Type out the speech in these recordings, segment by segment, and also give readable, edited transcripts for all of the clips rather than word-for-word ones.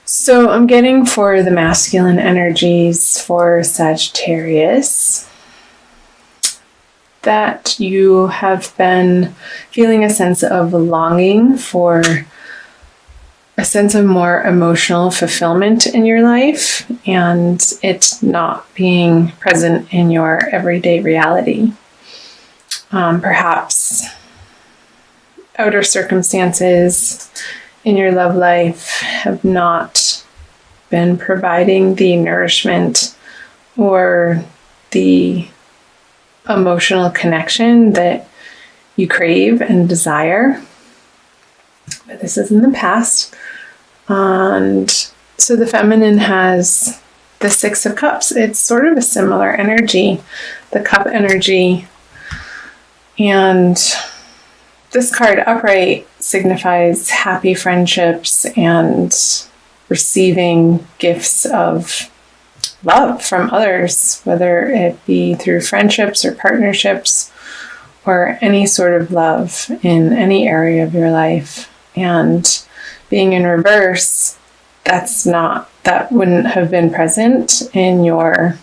So I'm getting for the masculine energies for Sagittarius that you have been feeling a sense of longing for a sense of more emotional fulfillment in your life and it not being present in your everyday reality. Perhaps outer circumstances in your love life have not been providing the nourishment or the emotional connection that you crave and desire. But this is in the past. And so the feminine has the Six of Cups. It's sort of a similar energy, the cup energy. And this card upright signifies happy friendships and receiving gifts of love from others, whether it be through friendships or partnerships or any sort of love in any area of your life. And being in reverse, that wouldn't have been present in your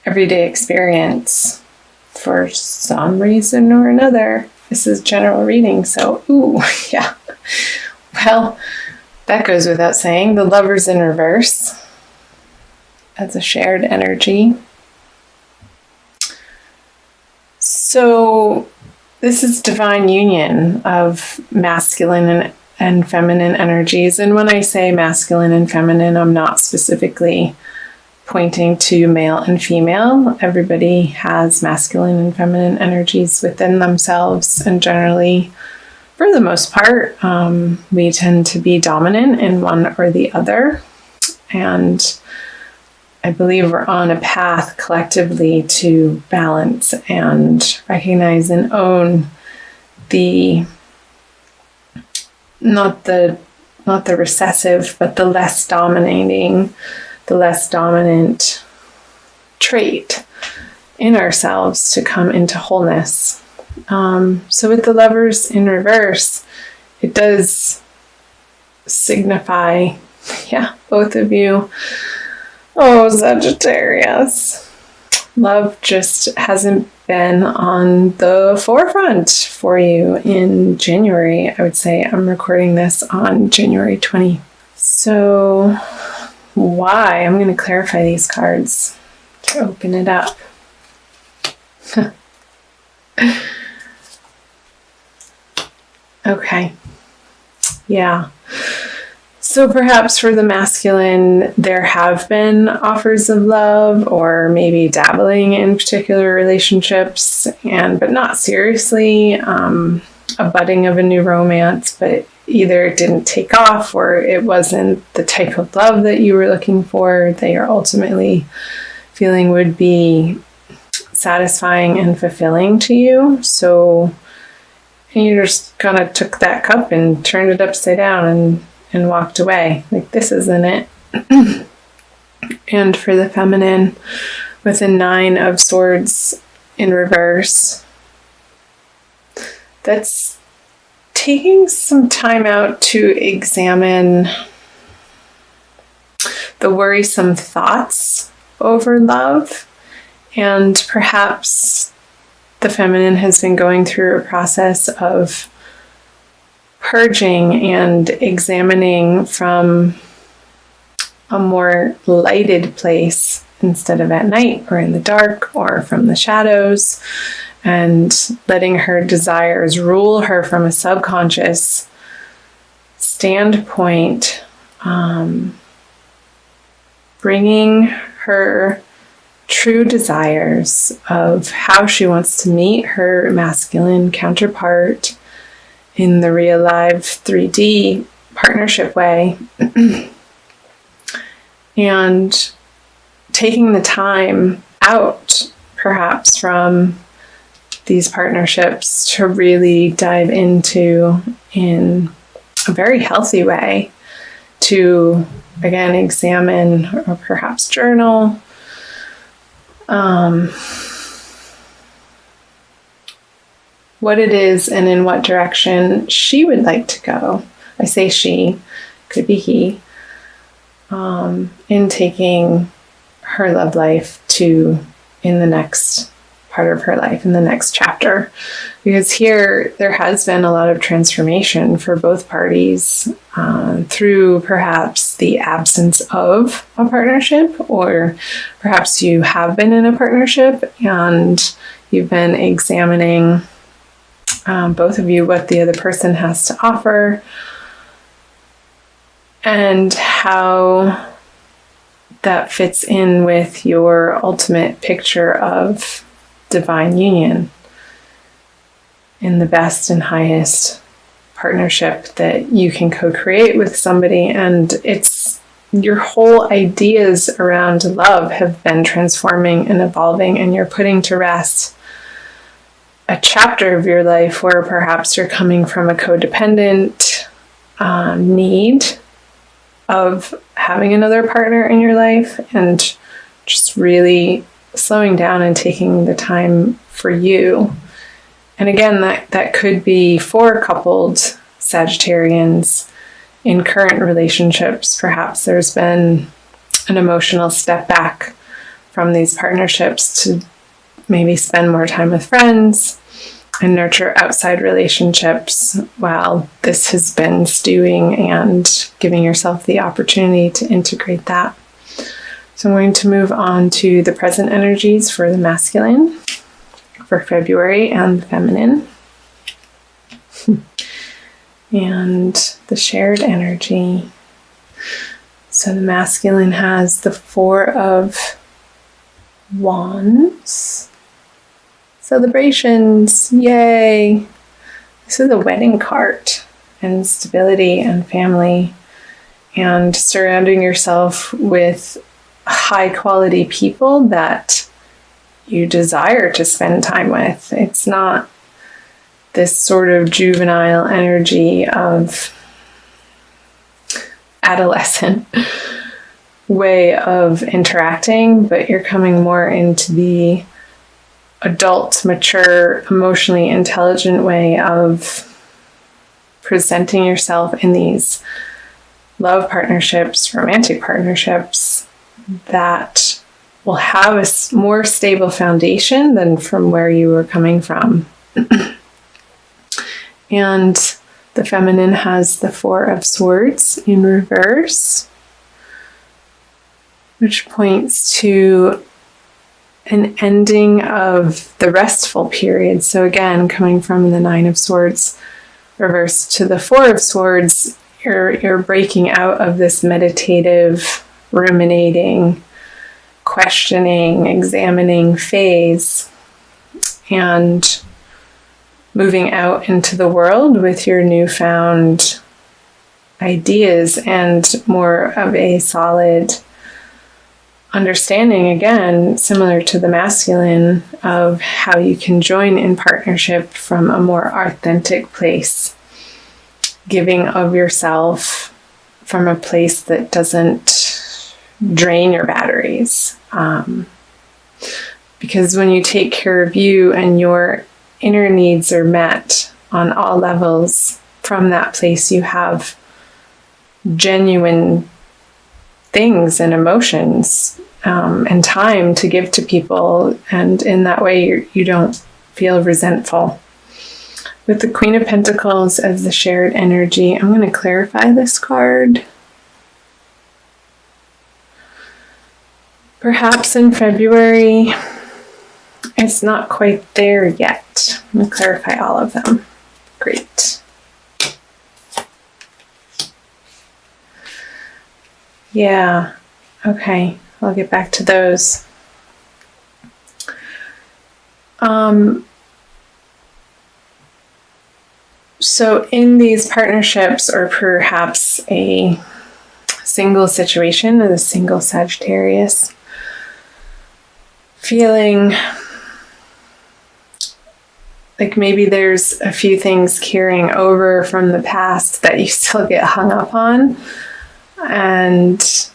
everyday experience for some reason or another. This is general reading, so yeah. Well, that goes without saying. The Lover's in reverse as a shared energy. So this is divine union of masculine and feminine energies. And when I say masculine and feminine, I'm not specifically pointing to male and female. Everybody has masculine and feminine energies within themselves, and generally, for the most part, we tend to be dominant in one or the other. And I believe we're on a path collectively to balance and recognize and own the not the recessive, but the less dominating, the less dominant trait in ourselves to come into wholeness. So with the Lovers in reverse, it does signify, both of you. Oh, Sagittarius. Love just hasn't been on the forefront for you in January. I would say I'm recording this on January 20th. So why? I'm going to clarify these cards to open it up. Okay. Yeah. So perhaps for the masculine, there have been offers of love or maybe dabbling in particular relationships, but not seriously, a budding of a new romance, but either it didn't take off or it wasn't the type of love that you were looking for, that you're ultimately feeling would be satisfying and fulfilling to you. So you just kind of took that cup and turned it upside down and walked away. Like, this isn't it. And for the feminine, with a 9 of Swords in reverse, that's taking some time out to examine the worrisome thoughts over love. And perhaps the feminine has been going through a process of purging and examining from a more lighted place instead of at night or in the dark or from the shadows, and letting her desires rule her from a subconscious standpoint, bringing her true desires of how she wants to meet her masculine counterpart in the real live 3D partnership way, and taking the time out perhaps from these partnerships to really dive into in a very healthy way, to again examine or perhaps journal what it is and in what direction she would like to go. I say she, could be he, in taking her love life to in the next part of her life, in the next chapter. Because here there has been a lot of transformation for both parties through perhaps the absence of a partnership, or perhaps you have been in a partnership and you've been examining, both of you, what the other person has to offer and how that fits in with your ultimate picture of divine union in the best and highest partnership that you can co-create with somebody. And it's your whole ideas around love have been transforming and evolving, and you're putting to rest a chapter of your life where perhaps you're coming from a codependent need of having another partner in your life, and just really slowing down and taking the time for you. And again, that could be for coupled Sagittarians in current relationships. Perhaps there's been an emotional step back from these partnerships to maybe spend more time with friends and nurture outside relationships while this has been stewing, and giving yourself the opportunity to integrate that. So I'm going to move on to the present energies for the masculine for February and the feminine. And the shared energy. So the masculine has the Four of Wands. Celebrations, yay! This is a wedding card, and stability and family, and surrounding yourself with high quality people that you desire to spend time with. It's not this sort of juvenile energy of adolescent way of interacting, but you're coming more into the adult, mature, emotionally intelligent way of presenting yourself in these love partnerships, romantic partnerships that will have a more stable foundation than from where you were coming from. And the feminine has the Four of Swords in reverse, which points to an ending of the restful period. So again, coming from the Nine of Swords reverse to the Four of Swords, you're breaking out of this meditative, ruminating, questioning, examining phase, and moving out into the world with your newfound ideas and more of a solid understanding, again, similar to the masculine, of how you can join in partnership from a more authentic place, giving of yourself from a place that doesn't drain your batteries. Because when you take care of you and your inner needs are met on all levels, from that place you have genuine things and emotions and time to give to people, and in that way you don't feel resentful. With the Queen of Pentacles as the shared energy, I'm going to clarify this card. Perhaps in February, it's not quite there yet. I'm going to clarify all of them. Great. Yeah, okay, I'll get back to those. So in these partnerships, or perhaps a single situation with a single Sagittarius, feeling like maybe there's a few things carrying over from the past that you still get hung up on, and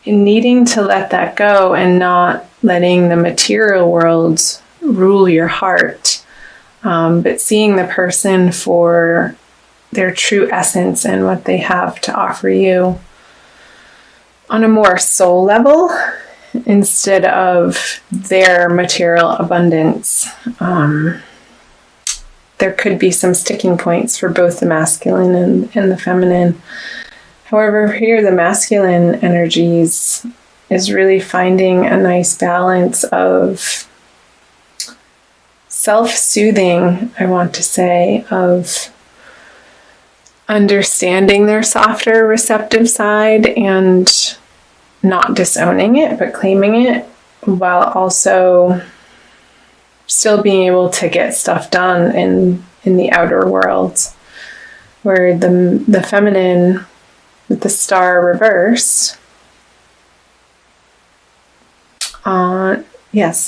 needing to let that go and not letting the material world rule your heart, but seeing the person for their true essence and what they have to offer you. on a more soul level instead of their material abundance. There could be some sticking points for both the masculine and the feminine. However, here the masculine energies is really finding a nice balance of self-soothing, I want to say, of understanding their softer, receptive side and not disowning it, but claiming it, while also still being able to get stuff done in the outer world, where the feminine with the star reversed,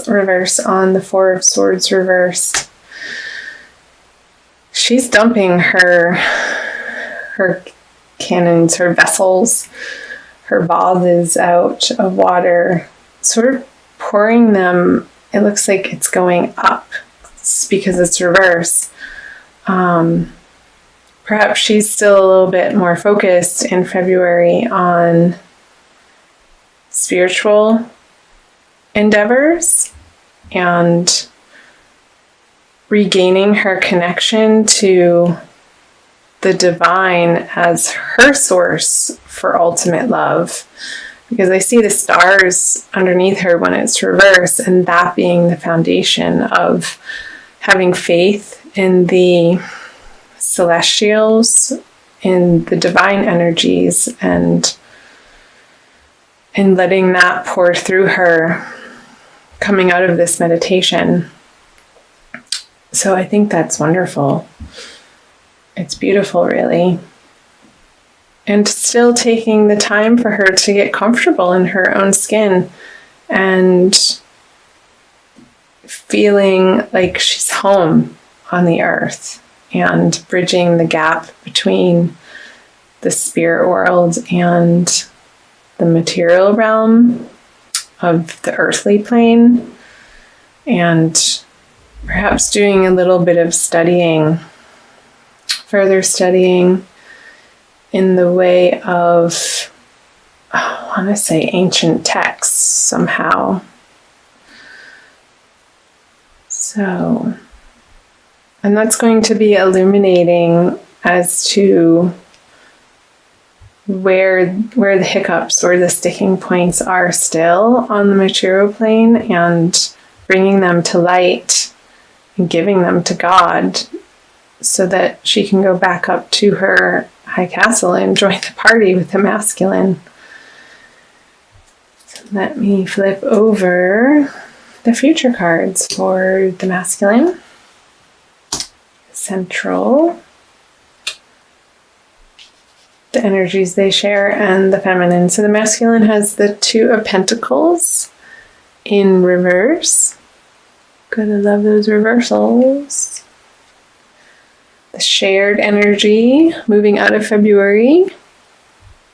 reverse on the Four of Swords reversed. She's dumping her cannons, her vessels, her vases out of water, sort of pouring them. It looks like it's going up because it's reverse. Perhaps she's still a little bit more focused in February on spiritual endeavors and regaining her connection to the divine as her source for ultimate love. Because I see the stars underneath her when it's reversed, and that being the foundation of having faith in the celestials, in the divine energies, and in letting that pour through her coming out of this meditation. So I think that's wonderful. It's beautiful, really. And still taking the time for her to get comfortable in her own skin and feeling like she's home on the earth and bridging the gap between the spirit world and the material realm of the earthly plane, and perhaps doing a little bit of further studying in the way of, I want to say, ancient texts somehow. So, and that's going to be illuminating as to where the hiccups or the sticking points are still on the material plane, and bringing them to light and giving them to God so that she can go back up to her high castle and join the party with the masculine. So let me flip over the future cards for the masculine, central, the energies they share, and the feminine. So the masculine has the Two of Pentacles in reverse. Gotta love those reversals. The shared energy moving out of February.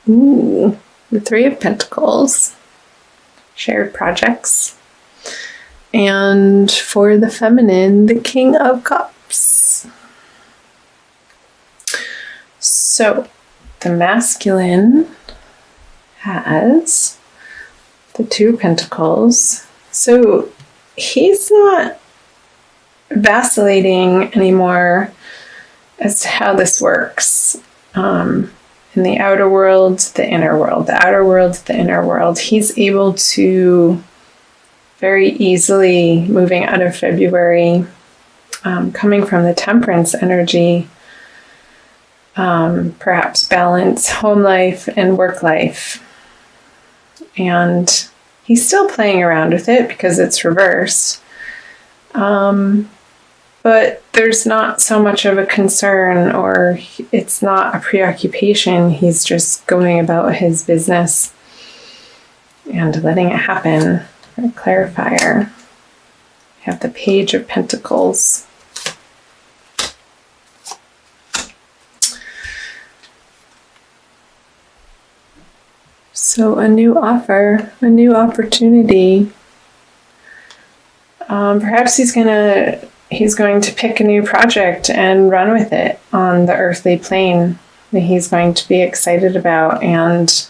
Ooh, the Three of Pentacles. Shared projects. And for the feminine, the King of Cups. So the masculine has the Two of Pentacles. So he's not vacillating anymore as to how this works. In the outer world, the inner world, the outer world, the inner world. He's able to very easily, moving out of February, coming from the Temperance energy, perhaps balance home life and work life. And he's still playing around with it because it's reversed. But there's not so much of a concern, or it's not a preoccupation. He's just going about his business and letting it happen. For a clarifier, we have the Page of Pentacles. So a new offer, a new opportunity. Perhaps he's going to pick a new project and run with it on the earthly plane that he's going to be excited about, and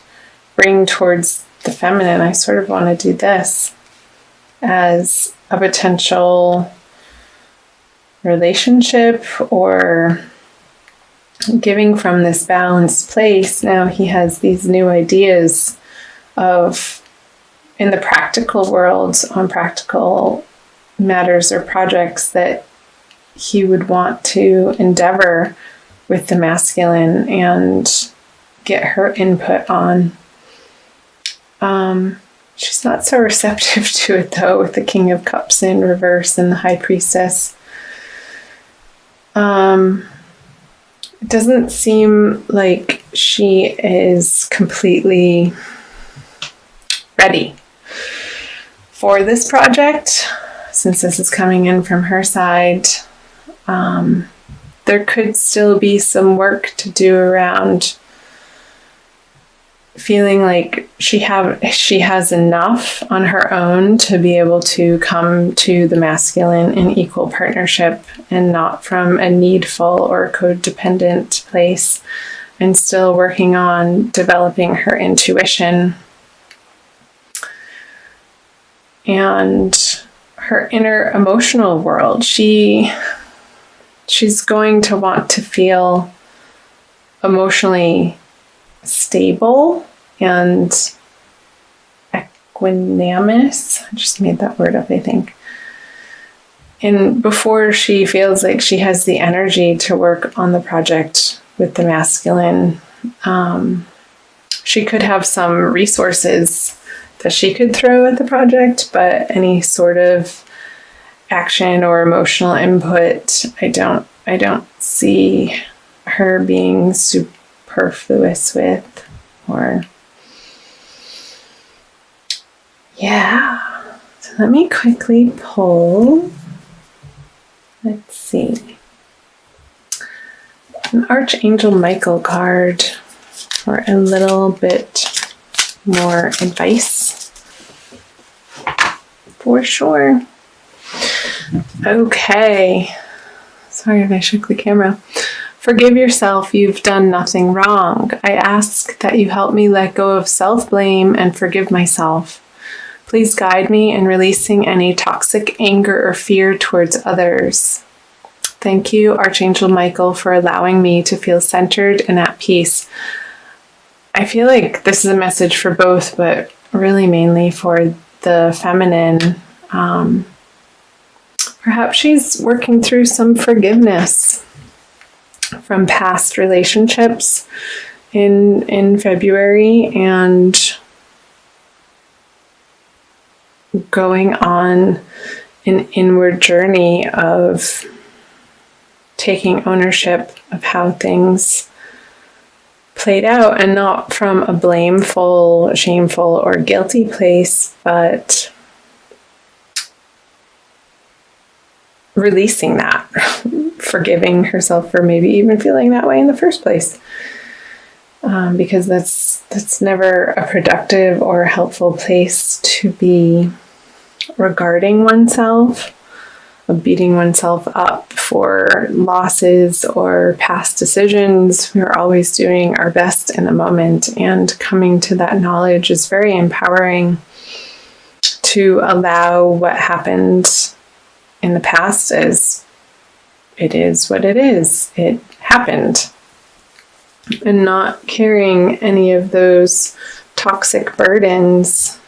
bring towards the feminine, I sort of want to do this as a potential relationship or giving from this balanced place. Now he has these new ideas of, in the practical world, on practical matters or projects that he would want to endeavor with the masculine and get her input on. She's not so receptive to it, though, with the King of Cups in reverse and the High Priestess. It doesn't seem like she is completely ready for this project, since this is coming in from her side. There could still be some work to do around feeling like she has enough on her own to be able to come to the masculine in equal partnership and not from a needful or codependent place, and still working on developing her intuition and her inner emotional world. She's going to want to feel emotionally stable and equanimous. I just made that word up, I think. And before she feels like she has the energy to work on the project with the masculine, she could have some resources that she could throw at the project, but any sort of action or emotional input, I don't see her being superfluous with, or yeah. So let me quickly pull, let's see, an Archangel Michael card for a little bit more advice for sure. Okay. Sorry if I shook the camera. Forgive yourself, you've done nothing wrong. I ask that you help me let go of self-blame and forgive myself. Please guide me in releasing any toxic anger or fear towards others. Thank you, Archangel Michael, for allowing me to feel centered and at peace. I feel like this is a message for both, but really mainly for the feminine. Perhaps she's working through some forgiveness from past relationships in February and going on an inward journey of taking ownership of how things played out, and not from a blameful, shameful, or guilty place, but releasing that, forgiving herself for maybe even feeling that way in the first place, because that's never a productive or helpful place to be regarding oneself, of beating oneself up for losses or past decisions. We're always doing our best in the moment, and coming to that knowledge is very empowering, to allow what happened in the past as it is what it is. It happened. And not carrying any of those toxic burdens